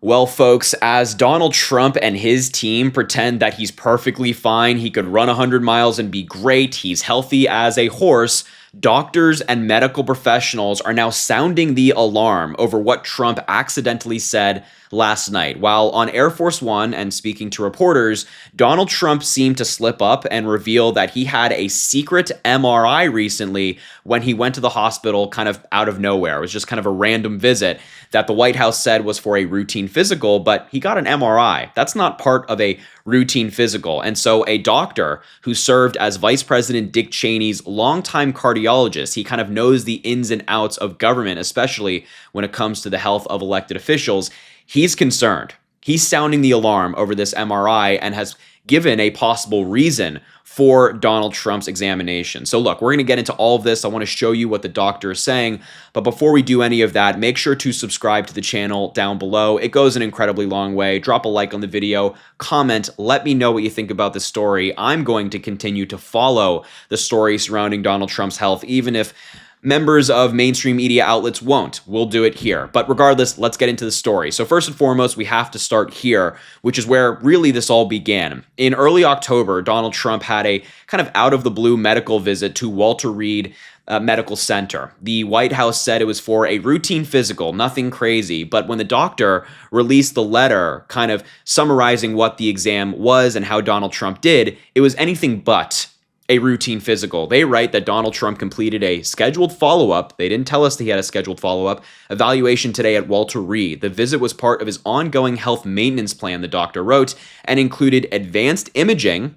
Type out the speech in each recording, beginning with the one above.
Well, folks, as Donald Trump and his team pretend that he's perfectly fine, he could run 100 miles and be great, he's healthy as a horse, doctors and medical professionals are now sounding the alarm over what Trump accidentally said last night. While on Air Force One and speaking to reporters, Donald Trump seemed to slip up and reveal that he had a secret MRI recently when he went to the hospital kind of out of nowhere. It was just kind of a random visit that the White House said was for a routine physical, but he got an MRI. That's not part of a routine physical. And so a doctor who served as Vice President Dick Cheney's longtime cardiologist, he kind of knows the ins and outs of government, especially when it comes to the health of elected officials. He's concerned. He's sounding the alarm over this MRI and has given a possible reason for Donald Trump's examination. So look, we're going to get into all of this. I want to show you what the doctor is saying. But before we do any of that, make sure to subscribe to the channel down below. It goes an incredibly long way. Drop a like on the video, comment, let me know what you think about this story. I'm going to continue to follow the story surrounding Donald Trump's health, even if members of mainstream media outlets won't. We'll do it here. But regardless, let's get into the story. So first and foremost, we have to start here, which is where really this all began. In early October, Donald Trump had a kind of out of the blue medical visit to Walter Reed Medical Center. The White House said it was for a routine physical, nothing crazy. But when the doctor released the letter kind of summarizing what the exam was and how Donald Trump did, it was anything but a routine physical. They write that Donald Trump completed a scheduled follow-up. They didn't tell us that he had a scheduled follow-up evaluation today at Walter Reed. The visit was part of his ongoing health maintenance plan, the doctor wrote, and included advanced imaging,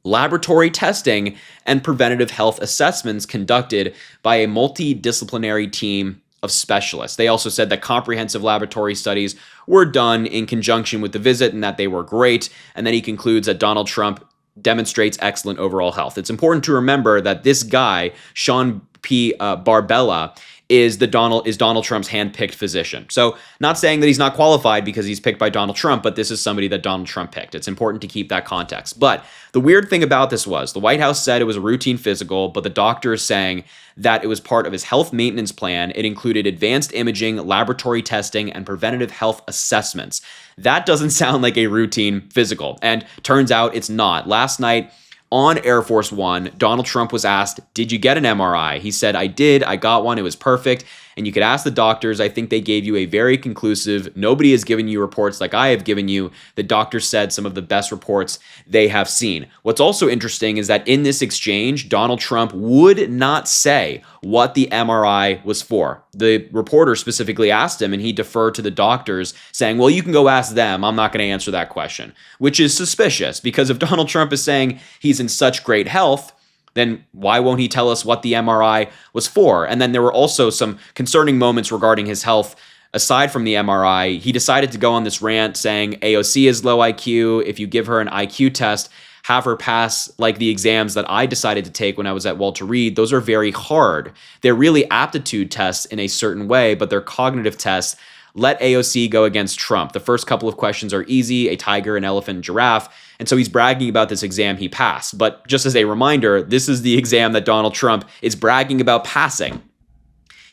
laboratory testing, and preventative health assessments conducted by a multidisciplinary team of specialists. They also said that comprehensive laboratory studies were done in conjunction with the visit and that they were great. And then he concludes that Donald Trump demonstrates excellent overall health. It's important to remember that this guy, Sean P. Barbella, is Donald Trump's handpicked physician. So not saying that he's not qualified because he's picked by Donald Trump, but this is somebody that Donald Trump picked. It's important to keep that context. But the weird thing about this was the White House said it was a routine physical, but the doctor is saying that it was part of his health maintenance plan. It included advanced imaging, laboratory testing, and preventative health assessments. That doesn't sound like a routine physical, and turns out it's not. Last night, on Air Force One, Donald Trump was asked, did you get an MRI? He said, I did. I got one. It was perfect. And you could ask the doctors. I think they gave you a very conclusive, nobody has given you reports like I have given you. The doctor said some of the best reports they have seen. What's also interesting is that in this exchange, Donald Trump would not say what the MRI was for. The reporter specifically asked him, and he deferred to the doctors, saying, well, you can go ask them. I'm not going to answer that question, which is suspicious because if Donald Trump is saying he's in such great health, then why won't he tell us what the MRI was for? And then there were also some concerning moments regarding his health. Aside from the MRI, he decided to go on this rant saying AOC is low IQ. If you give her an IQ test, have her pass like the exams that I decided to take when I was at Walter Reed. Those are very hard. They're really aptitude tests in a certain way, but they're cognitive tests. Let AOC go against Trump. The first couple of questions are easy, a tiger, an elephant, giraffe. And so he's bragging about this exam he passed. But just as a reminder, this is the exam that Donald Trump is bragging about passing.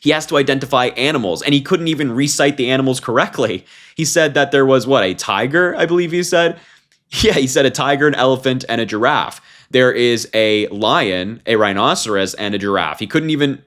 He has to identify animals, and he couldn't even recite the animals correctly. He said that there was, a tiger, I believe he said? Yeah, he said a tiger, an elephant, and a giraffe. There is a lion, a rhinoceros, and a giraffe. He couldn't even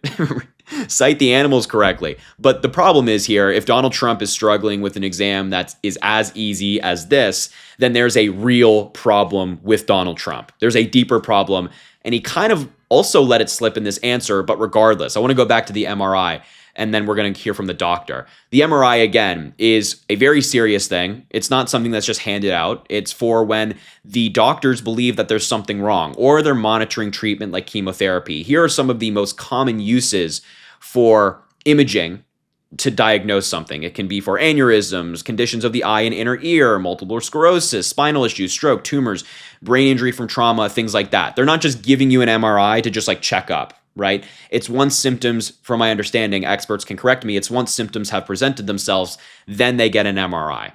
cite the animals correctly. But the problem is here, if Donald Trump is struggling with an exam that is as easy as this, then there's a real problem with Donald Trump. There's a deeper problem, and he kind of also let it slip in this answer, but regardless, I want to go back to the MRI, and then we're going to hear from the doctor. The MRI, again, is a very serious thing. It's not something that's just handed out. It's for when the doctors believe that there's something wrong, or they're monitoring treatment like chemotherapy. Here are some of the most common uses for imaging to diagnose something. It can be for aneurysms, conditions of the eye and inner ear, multiple sclerosis, spinal issues, stroke, tumors, brain injury from trauma, things like that. They're not just giving you an MRI to just check up, right? It's once symptoms, from my understanding, experts can correct me, it's once symptoms have presented themselves, then they get an MRI.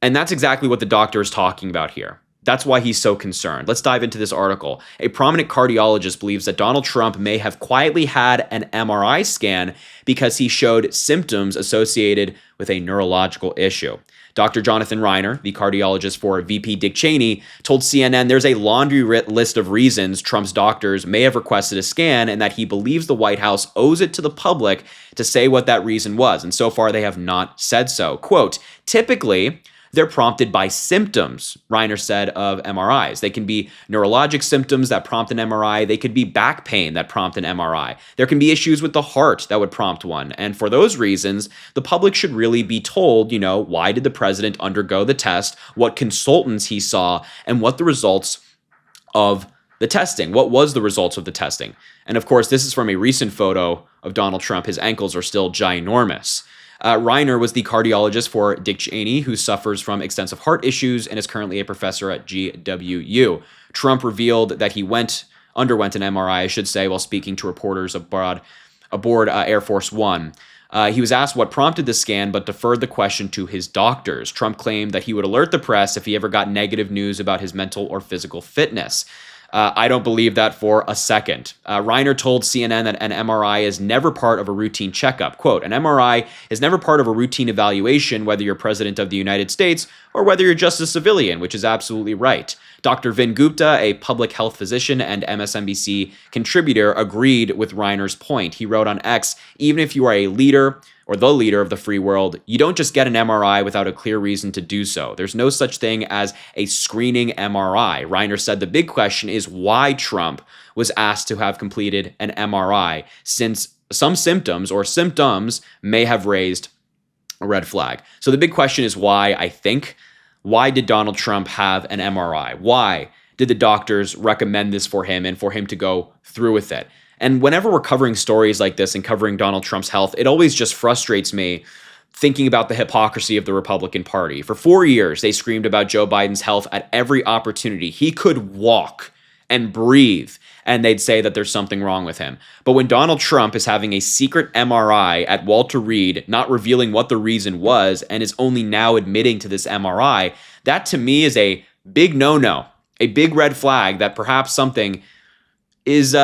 And that's exactly what the doctor is talking about here. That's why he's so concerned. Let's dive into this article. A prominent cardiologist believes that Donald Trump may have quietly had an MRI scan because he showed symptoms associated with a neurological issue. Dr. Jonathan Reiner, the cardiologist for VP Dick Cheney, told CNN there's a laundry list of reasons Trump's doctors may have requested a scan and that he believes the White House owes it to the public to say what that reason was. And so far, they have not said so. Quote, typically, they're prompted by symptoms, Reiner said, of MRIs. They can be neurologic symptoms that prompt an MRI. They could be back pain that prompt an MRI. There can be issues with the heart that would prompt one. And for those reasons, the public should really be told, why did the president undergo the test, what consultants he saw, and what the results of the testing. What was the results of the testing? And of course, this is from a recent photo of Donald Trump. His ankles are still ginormous. Reiner was the cardiologist for Dick Cheney, who suffers from extensive heart issues and is currently a professor at GWU. Trump revealed that he underwent an MRI, I should say, while speaking to reporters aboard Air Force One. He was asked what prompted the scan, but deferred the question to his doctors. Trump claimed that he would alert the press if he ever got negative news about his mental or physical fitness. I don't believe that for a second. Reiner told CNN that an MRI is never part of a routine checkup. Quote, an MRI is never part of a routine evaluation, whether you're president of the United States or whether you're just a civilian, which is absolutely right. Dr. Vin Gupta, a public health physician and MSNBC contributor, agreed with Reiner's point. He wrote on X, even if you are a leader or the leader of the free world, you don't just get an MRI without a clear reason to do so. There's no such thing as a screening MRI. Reiner said the big question is why Trump was asked to have completed an MRI, since some symptoms may have raised a red flag. So the big question is why, I think. Why did Donald Trump have an MRI? Why did the doctors recommend this for him and for him to go through with it? And whenever we're covering stories like this and covering Donald Trump's health, it always just frustrates me thinking about the hypocrisy of the Republican Party. For 4 years, they screamed about Joe Biden's health at every opportunity. He could walk and breathe, and they'd say that there's something wrong with him. But when Donald Trump is having a secret MRI at Walter Reed, not revealing what the reason was, and is only now admitting to this MRI, that to me is a big no-no, a big red flag that perhaps something is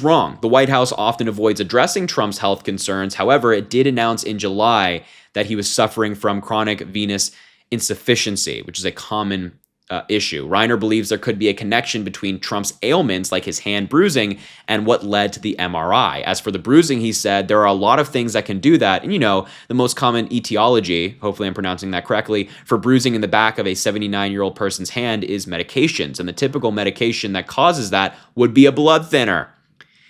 wrong. The White House often avoids addressing Trump's health concerns. However, it did announce in July that he was suffering from chronic venous insufficiency, which is a common issue. Reiner believes there could be a connection between Trump's ailments, like his hand bruising, and what led to the MRI. As for the bruising, he said, there are a lot of things that can do that. And the most common etiology, hopefully I'm pronouncing that correctly, for bruising in the back of a 79-year-old person's hand is medications. And the typical medication that causes that would be a blood thinner.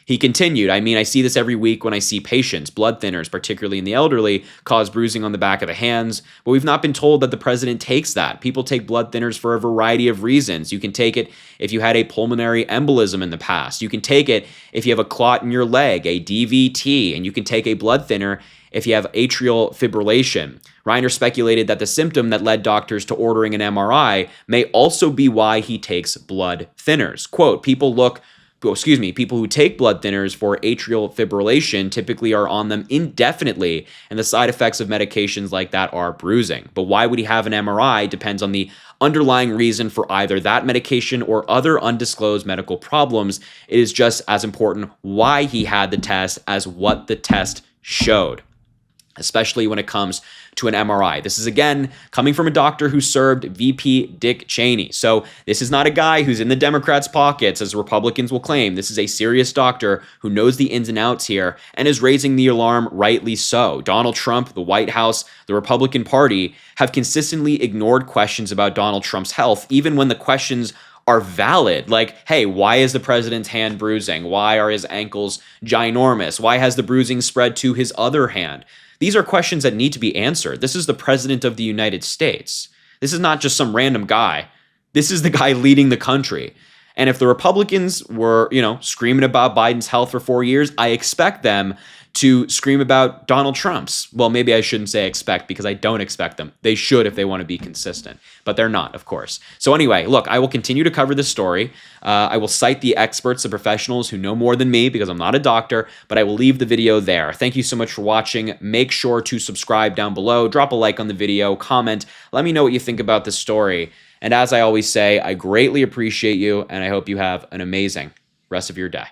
He continued, I see this every week when I see patients. Blood thinners, particularly in the elderly, cause bruising on the back of the hands. But we've not been told that the president takes that. People take blood thinners for a variety of reasons. You can take it if you had a pulmonary embolism in the past. You can take it if you have a clot in your leg, a DVT. And you can take a blood thinner if you have atrial fibrillation. Reiner speculated that the symptom that led doctors to ordering an MRI may also be why he takes blood thinners. Quote, people who take blood thinners for atrial fibrillation typically are on them indefinitely, and the side effects of medications like that are bruising. But why would he have an MRI depends on the underlying reason for either that medication or other undisclosed medical problems. It is just as important why he had the test as what the test showed, especially when it comes to an MRI. This is, again, coming from a doctor who served VP Dick Cheney. So this is not a guy who's in the Democrats' pockets, as Republicans will claim. This is a serious doctor who knows the ins and outs here and is raising the alarm, rightly so. Donald Trump, the White House, the Republican Party have consistently ignored questions about Donald Trump's health, even when the questions are valid. Like, hey, why is the president's hand bruising? Why are his ankles ginormous? Why has the bruising spread to his other hand? These are questions that need to be answered. This is the president of the United States. This is not just some random guy. This is the guy leading the country. And if the Republicans were, screaming about Biden's health for 4 years, I expect them to scream about Donald Trump's. Well, maybe I shouldn't say expect, because I don't expect them. They should if they want to be consistent, but they're not, of course. So anyway, look, I will continue to cover this story. I will cite the experts, the professionals who know more than me, because I'm not a doctor, but I will leave the video there. Thank you so much for watching. Make sure to subscribe down below, drop a like on the video, comment, let me know what you think about this story. And as I always say, I greatly appreciate you, and I hope you have an amazing rest of your day.